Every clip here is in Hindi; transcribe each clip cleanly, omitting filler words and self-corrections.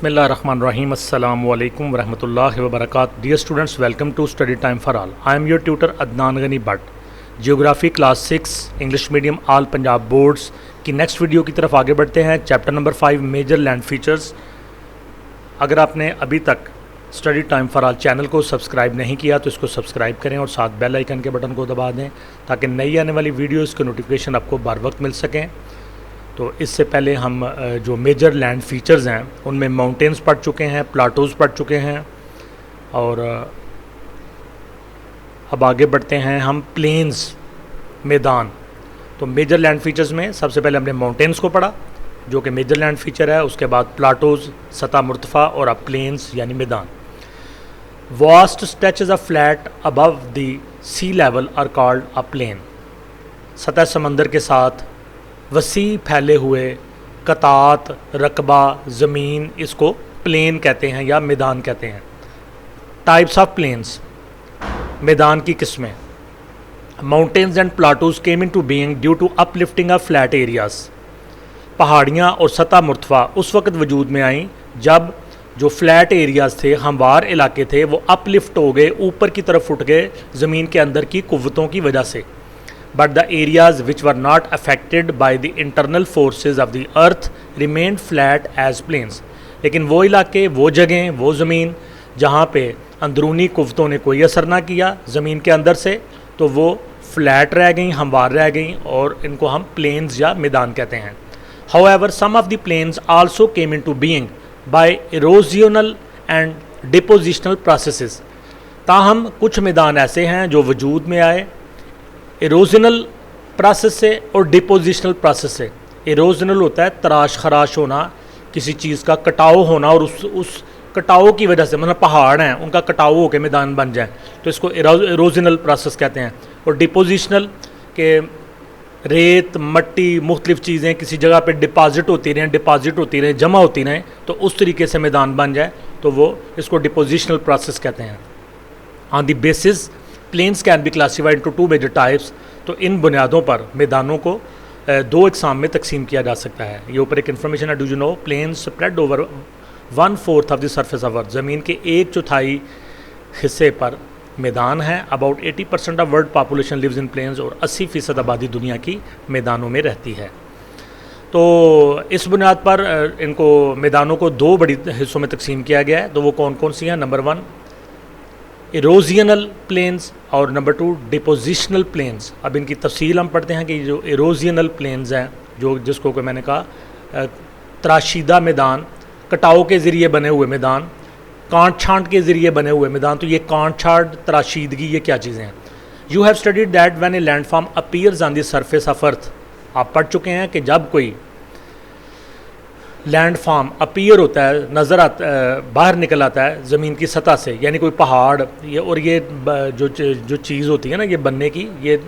Bismillahirrahmanirrahim. Assalamu alaikum wa rahmatullahi wa barakatuh. Dear students, welcome to Study Time for All. I am your tutor Adnan Ghani Bhatt. Geography class 6 English medium all Punjab boards की नेक्स्ट वीडियो की तरफ आगे बढ़ते हैं। Chapter number 5 major land features. अगर आपने अभी तक study time for all channel को सब्सक्राइब नहीं किया तो इसको सब्सक्राइब करें और साथ बेल आइकन के बटन को दबा दें ताकि नई आने वाली वीडियोज़ के नोटिफिकेशन आपको बर वक्त मिल सकें। तो इससे पहले हम जो मेजर लैंड फीचर्स हैं उनमें माउंटेन्स पढ़ चुके हैं, प्लाटोज़ पढ़ चुके हैं और अब आगे बढ़ते हैं हम प्लेन्स, मैदान। तो मेजर लैंड फीचर्स में सबसे पहले हमने माउंटेन्स को पढ़ा जो कि मेजर लैंड फीचर है, उसके बाद प्लाटोज़ सतह मुर्तफ़ा और अब प्लेन्स यानी मैदान। Vast stretches of flat above the sea level are called a plain. सतह समंदर के साथ वसी फैले हुए कतात रकबा ज़मीन इसको प्लेन कहते हैं या मैदान कहते हैं। टाइप्स ऑफ प्लेन्स, मैदान की किस्में। Mountains and plateaus came into being due to uplifting of flat areas. पहाड़ियाँ और सतह मुर्तफ़ा उस वक़्त वजूद में आईं जब जो फ्लैट एरियाज़ थे, हमवार इलाके थे, वो अपलिफ्ट हो गए, ऊपर की तरफ उठ गए ज़मीन के अंदर की कुव्वतों की वजह से। But the areas which were not affected by the internal forces of the earth remain flat as plains. लेकिन वो इलाके, वो जगहें, वो ज़मीन जहाँ पे अंदरूनी कुव्वतों ने कोई असर ना किया ज़मीन के अंदर से, तो वो फ्लैट रह गई, हमवार रह गई और इनको हम प्लेन्स या मैदान कहते हैं। However some of the plains also came into being by erosional and depositional processes. ताहम कुछ मैदान ऐसे हैं जो वजूद में आए इरोजनल प्रोसेस से और डिपोजिशनल प्रोसेस से। इरोजनल होता है तराश खराश होना, किसी चीज़ का कटाव होना और उस कटाव की वजह से, मतलब पहाड़ हैं उनका कटाव होकर मैदान बन जाए तो इसको इरोजनल प्रोसेस कहते हैं। और डिपोजिशनल के रेत मट्टी मुख्तलिफ चीज़ें किसी जगह पे डिपॉजिट होती रहें, जमा होती रहें तो उस तरीके से मैदान बन जाए तो वो इसको डिपोजिशनल प्रोसेस कहते हैं। On the basis plains can be classified into two major types. तो इन बुनियादों पर मैदानों को दो इकसाम में तकसीम किया जा सकता है। ये ऊपर एक इन्फॉर्मेशन है, do you know plains spread over 1/4 of the surface of earth. ज़मीन के 1/4 हिस्से पर मैदान है। About 80% of world population lives in plains और 80% आबादी दुनिया की मैदानों में रहती है। तो इस बुनियाद पर इनको मैदानों को दो बड़ी हिस्सों में तकसीम किया गया है। तो वो कौन कौन सी हैं? नंबर 1 इरोजियनल प्लेन्स और नंबर 2 डिपोजिशनल प्लेन्स। अब इनकी तफसील हम पढ़ते हैं कि जो इरोजियनल प्लेन्स हैं, जो जिसको कि मैंने कहा तराशीदा मैदान, कटाव के ज़रिए बने हुए मैदान, कांट छांट के ज़रिए बने हुए मैदान। तो ये कांट छांट तराशीदगी ये क्या चीज़ें हैं? You have studied that when A landform appears on the surface of अर्थ। आप पढ़ चुके हैं कि जब कोई लैंड फार्म अपीयर होता है, नज़र आता, बाहर निकल आता है ज़मीन की सतह से, यानी कोई पहाड़ ये जो चीज़ होती है ना ये बनने की, ये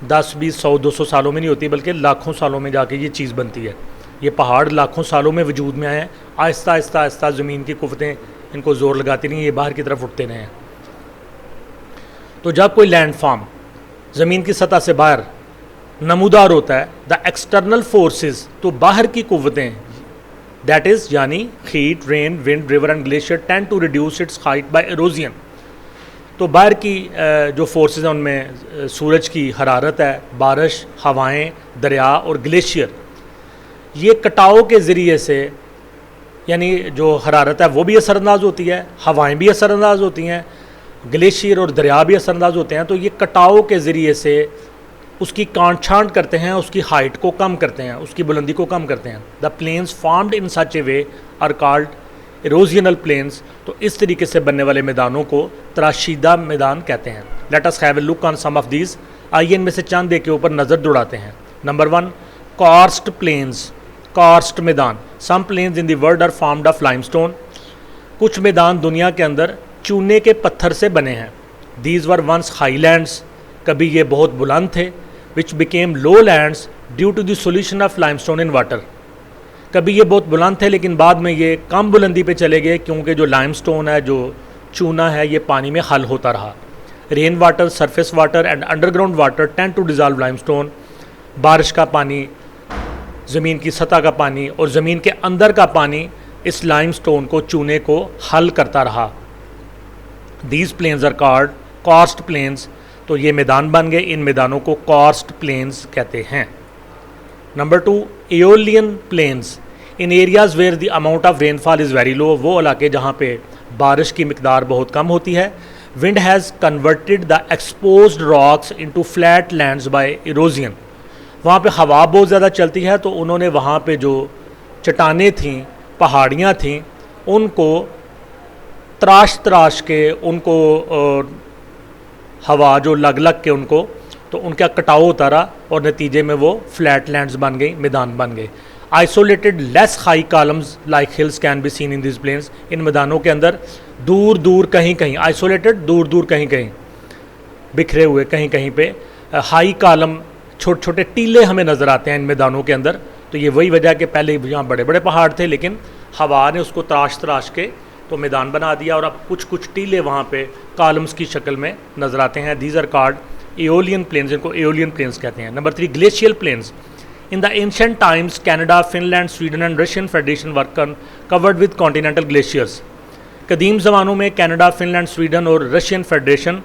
10 20 100 200 सालों में नहीं होती बल्कि लाखों सालों में जाके ये चीज़ बनती है। ये पहाड़ लाखों सालों में वजूद में आए हैं, आहिस्ता आहिस्ता आहिस्ता ज़मीन की कुव्वतें इनको ज़ोर लगाती नहीं, ये बाहर की तरफ उठते रहे हैं। तो जब कोई लैंड फार्म ज़मीन की सतह से बाहर नमूदार होता है, द एक्सटर्नल फोर्सेस, तो बाहर की कुव्वतें दैट इज़ यानी heat, rain, wind, river and glacier tend to reduce its height by erosion. तो बाहर की जो फोर्सेस हैं उनमें सूरज की हरारत है, बारिश, हवाएं, दरिया और ग्लेशियर, ये कटाव के ज़रिए से, यानी जो हरारत है वो भी असरअंदाज होती है, हवाएं भी असरअंदाज होती हैं, ग्लेशियर और दरिया भी असरअंदाज होते हैं। तो ये कटाव के ज़रिए से उसकी कांट छांट करते हैं, उसकी हाइट को कम करते हैं, उसकी बुलंदी को कम करते हैं। The plains formed in such a way are called erosional plains. तो इस तरीके से बनने वाले मैदानों को तराशीदा मैदान कहते हैं। Let us have a look on some of these. आइए इनमें से चंद के ऊपर नज़र दौड़ाते हैं। नंबर 1 कार्स्ट प्लेन्स, कार्स्ट मैदान। Some plains in the world are formed of limestone. कुछ मैदान दुनिया के अंदर चूने के पत्थर से बने हैं। दीज वर वंस हाईलैंड्स, कभी ये बहुत बुलंद थे, which became low lands due to the solution of limestone in water. कभी ये बहुत बुलंद थे लेकिन बाद में ये कम बुलंदी पे चले गए क्योंकि जो लाइमस्टोन है, जो चूना है, ये पानी में हल होता रहा। Rain water, surface water and underground water tend to dissolve limestone. बारिश का पानी, ज़मीन की सतह का पानी और ज़मीन के अंदर का पानी इस लाइमस्टोन को, चूने को हल करता रहा। These plains are called karst plains. तो ये मैदान बन गए, इन मैदानों को कॉर्स्ट प्लेन्स कहते हैं। Number 2, aeolian plains. In areas where the amount of rainfall is very low, वो इलाके जहाँ पे बारिश की मिकदार बहुत कम होती है। Wind has converted the exposed rocks into flat lands by erosion. वहाँ पे हवा बहुत ज़्यादा चलती है, तो उन्होंने वहाँ पे जो चट्टानें थीं, पहाड़ियाँ थीं, उनको तराश के उनको हवा जो लग के उनको, तो उनका कटाव उतारा और नतीजे में वो फ्लैट लैंड्स बन गई, मैदान बन गए। Isolated less high columns like hills can be seen in this plains. इन मैदानों के अंदर दूर दूर कहीं कहीं, आइसोलेटेड दूर दूर कहीं कहीं, बिखरे हुए कहीं कहीं पे हाई कॉलम, छोटे छोटे टीले हमें नज़र आते हैं इन मैदानों के अंदर। तो ये वही वजह कि पहले यहाँ बड़े बड़े पहाड़ थे, लेकिन हवा ने उसको तराश के तो मैदान बना दिया, और अब कुछ कुछ टीले वहाँ पे कॉलम्स की शक्ल में नज़र आते हैं। These are called aeolian plains, इनको एओलियन प्लेन्स कहते हैं। Number 3, glacial plains. In the ancient times Canada, Finland, Sweden and Russian Federation were covered with continental glaciers. कदीम ज़मानों में कनाडा, फिनलैंड, स्वीडन और रशियन फेडरेशन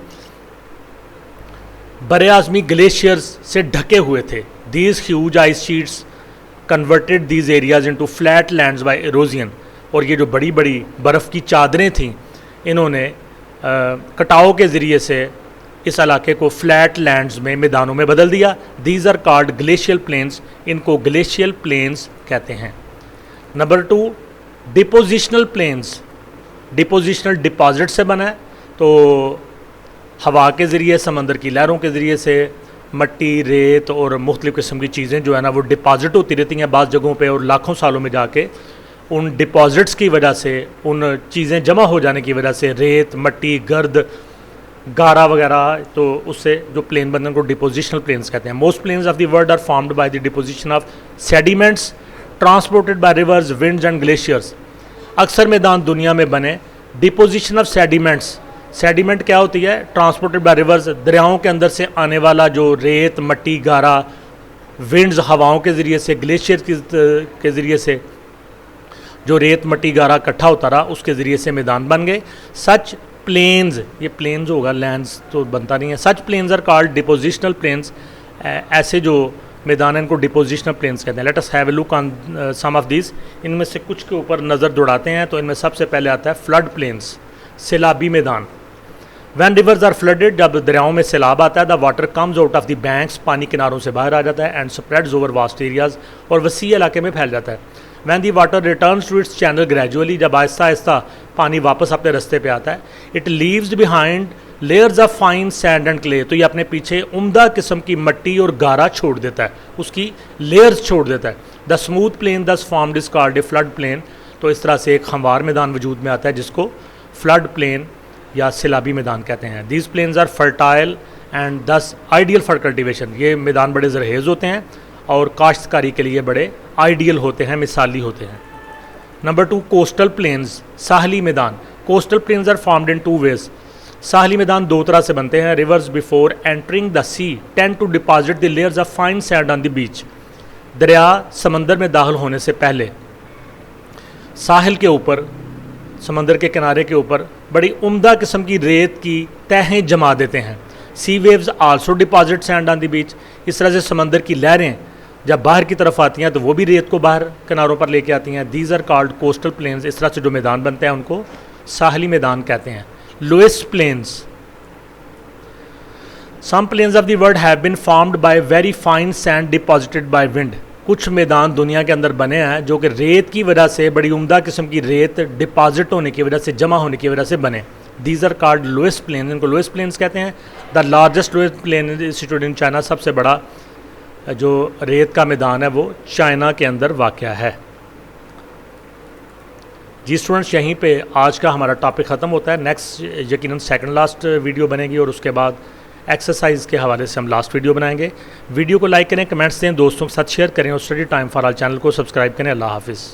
बरे आज़मी ग्लेशियर्स से ढके हुए थे। These huge ice sheets converted these areas into flat lands by erosion. और ये जो बड़ी बड़ी बर्फ़ की चादरें थीं, इन्होंने कटाव के ज़रिए से इस इलाके को फ्लैट लैंड्स में, मैदानों में बदल दिया। These are called glacial plains, इनको ग्लेशियल प्लेन्स कहते हैं। Number 2, depositional plains. Depositional deposit से बना है, तो हवा के ज़रिए, समंदर की लहरों के ज़रिए से मट्टी, रेत और मुख्तलिफ़ किस्म की चीज़ें जो है ना वो डिपॉजिट होती रहती हैं बाज़ जगहों पे, और लाखों सालों में जाके उन डिपॉजिट्स की वजह से, उन चीज़ें जमा हो जाने की वजह से, रेत, मट्टी, गर्द, गारा वगैरह, तो उससे जो प्लेन बनने को डिपोजिशनल प्लेन्स कहते हैं। Most plains of the world are formed by the deposition of sediments transported by rivers, winds and glaciers. अक्सर मैदान दुनिया में बने डिपोजिशन ऑफ सेडिमेंट्स। सेडिमेंट क्या होती है? ट्रांसपोर्टेड बाय रिवर्स, दरियाओं के अंदर से आने वाला जो रेत, मट्टी, गारा, विंड्स, हवाओं के ज़रिए से, ग्लेशियर के ज़रिए से जो रेत, मट्टी, गारा इकट्ठा होता रहा, उसके ज़रिए से मैदान बन गए। सच प्लेन्स, ये प्लेन्स होगा, लैंड्स तो बनता नहीं है। Such plains are called depositional plains. ऐसे जो मैदान है इनको डिपोजिशनल प्लेन्स कहते हैं। Let us have a look on some of this. इनमें से कुछ के ऊपर नज़र दौड़ाते हैं। तो इनमें सबसे पहले आता है फ्लड प्लेन्स, सैलाबी मैदान। वैन रिवर्स आर फ्लडेड, जब दरियाओं में सैलाब आता है, the water comes out of the banks, पानी किनारों से बाहर आ जाता है, and spreads over vast areas, और वसी इलाके में फैल जाता है। When the water returns to its channel gradually, जब आहिस्ता आहिस्ता पानी वापस अपने रास्ते पे आता है, it leaves behind layers of fine sand and clay, तो ये अपने पीछे उम्दा किस्म की मट्टी और गारा छोड़ देता है, उसकी लेयर्स छोड़ देता है। The smooth plain thus formed is called a flood plain. तो इस तरह से एक हमवार मैदान वजूद में आता है जिसको फ्लड प्लेन या सैलाबी मैदान कहते हैं। These plains are fertile and thus ideal for cultivation. ये मैदान बड़े जरहेज़ होते हैं और काश्तकारी के लिए बड़े आइडियल होते हैं, मिसाली होते हैं। नंबर 2, कोस्टल प्लेन्स, साहली मैदान। Coastal plains are formed in 2 ways. साहली मैदान दो तरह से बनते हैं। Rivers before entering the sea tend to deposit the layers of fine sand on the beach. दरिया समंदर में दाखिल होने से पहले साहिल के ऊपर, समंदर के किनारे के ऊपर बड़ी उम्दा किस्म की रेत की तहें जमा देते हैं। Sea waves also deposit sand on the beach. इस तरह से समंदर की लहरें जब बाहर की तरफ आती हैं तो वो भी रेत को बाहर किनारों पर लेके आती हैं। These are called coastal plains. इस तरह से जो मैदान बनते हैं उनको साहली मैदान कहते हैं। Loess plains, some plains of the world have been formed by very fine sand deposited by wind. कुछ मैदान दुनिया के अंदर बने हैं जो कि रेत की वजह से, बड़ी उम्दा किस्म की रेत डिपॉजिट होने की वजह से, जमा होने की वजह से बने। These are called loess plain, इनको लोएस्ट प्लेन्स कहते हैं। The largest loess plain institute in China, सबसे बड़ा जो रेत का मैदान है वो चाइना के अंदर वाक़या है। जी स्टूडेंट्स, यहीं पे आज का हमारा टॉपिक ख़त्म होता है। नेक्स्ट यकीनन सेकंड लास्ट वीडियो बनेगी और उसके बाद एक्सरसाइज के हवाले से हम लास्ट वीडियो बनाएंगे। वीडियो को लाइक करें, कमेंट्स दें, दोस्तों के साथ शेयर करें और study time for all channel को सब्सक्राइब करें। अल्लाह हाफिज़।